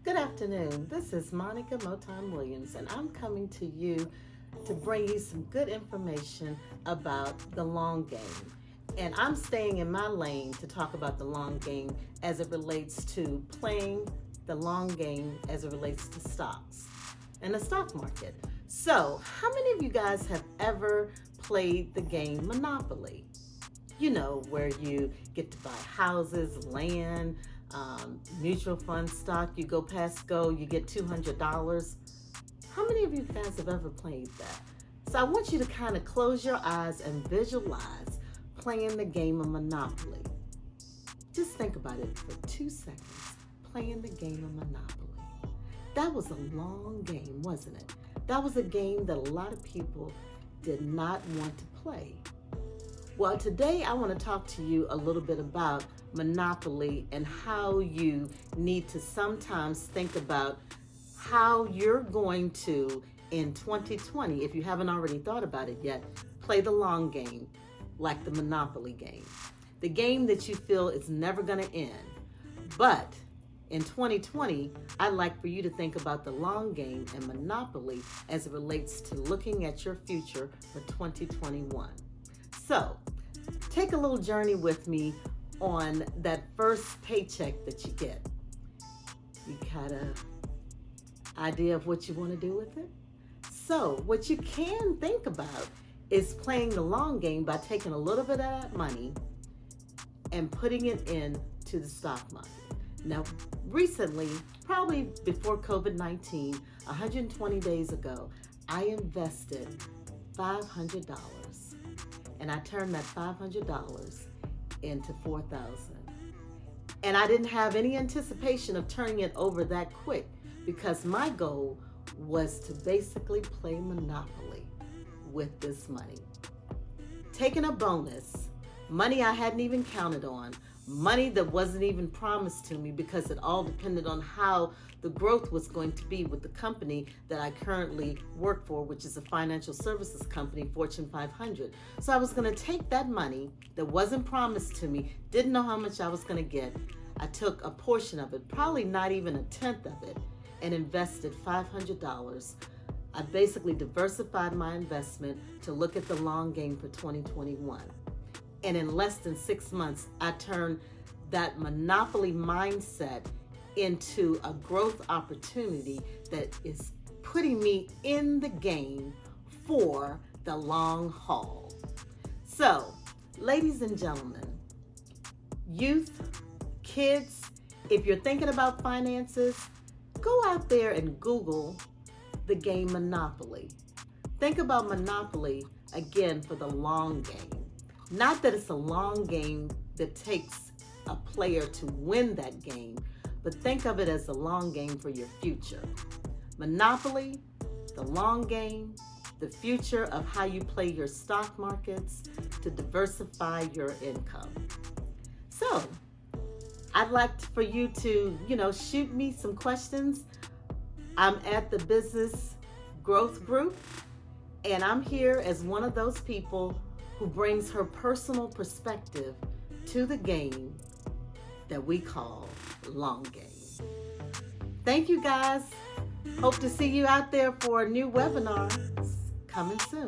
Good afternoon. This is Monica Motown Williams, and I'm coming to you to bring you some good information about the long game. And I'm staying in my lane to talk about the long game as it relates to playing the long game as it relates to stocks and the stock market. So, how many of you guys have ever played the game Monopoly? You know, where you get to buy houses, land, mutual fund stock. You go past go, you get $200. How many of you guys have ever played that? So I want you to kind of close your eyes and visualize playing the game of Monopoly. Just think about it for 2 seconds, playing the game of Monopoly. That was a long game, wasn't it? That was a game that a lot of people did not want to play. Well, today I want to talk to you a little bit about Monopoly and how you need to sometimes think about how you're going to, in 2020, if you haven't already thought about it yet, play the long game, like the Monopoly game. The game that you feel is never going to end. But in 2020, I'd like for you to think about the long game and Monopoly as it relates to looking at your future for 2021. So, take a little journey with me on that first paycheck that you get. You got an idea of what you want to do with it? So, what you can think about is playing the long game by taking a little bit of that money and putting it into the stock market. Now, recently, probably before COVID-19, 120 days ago, I invested $500. And I turned that $500 into $4,000. And I didn't have any anticipation of turning it over that quick because my goal was to basically play Monopoly with this money. Taking a bonus, money I hadn't even counted on, money that wasn't even promised to me because it all depended on how the growth was going to be with the company that I currently work for, which is a financial services company, Fortune 500. So I was going to take that money that wasn't promised to me, didn't know how much I was going to get. I took a portion of it, probably not even a tenth of it, and invested $500. I basically diversified my investment to look at the long game for 2021. And in less than 6 months, I turned that Monopoly mindset into a growth opportunity that is putting me in the game for the long haul. So, ladies and gentlemen, youth, kids, if you're thinking about finances, go out there and Google the game Monopoly. Think about Monopoly again for the long game. Not that it's a long game that takes a player to win that game, but think of it as a long game for your future. Monopoly, the long game, the future of how you play your stock markets to diversify your income. So, I'd like for you to, shoot me some questions. I'm at the Business Growth Group, and I'm here as one of those people who brings her personal perspective to the game that we call long game. Thank you, guys. Hope to see you out there for a new webinar coming soon.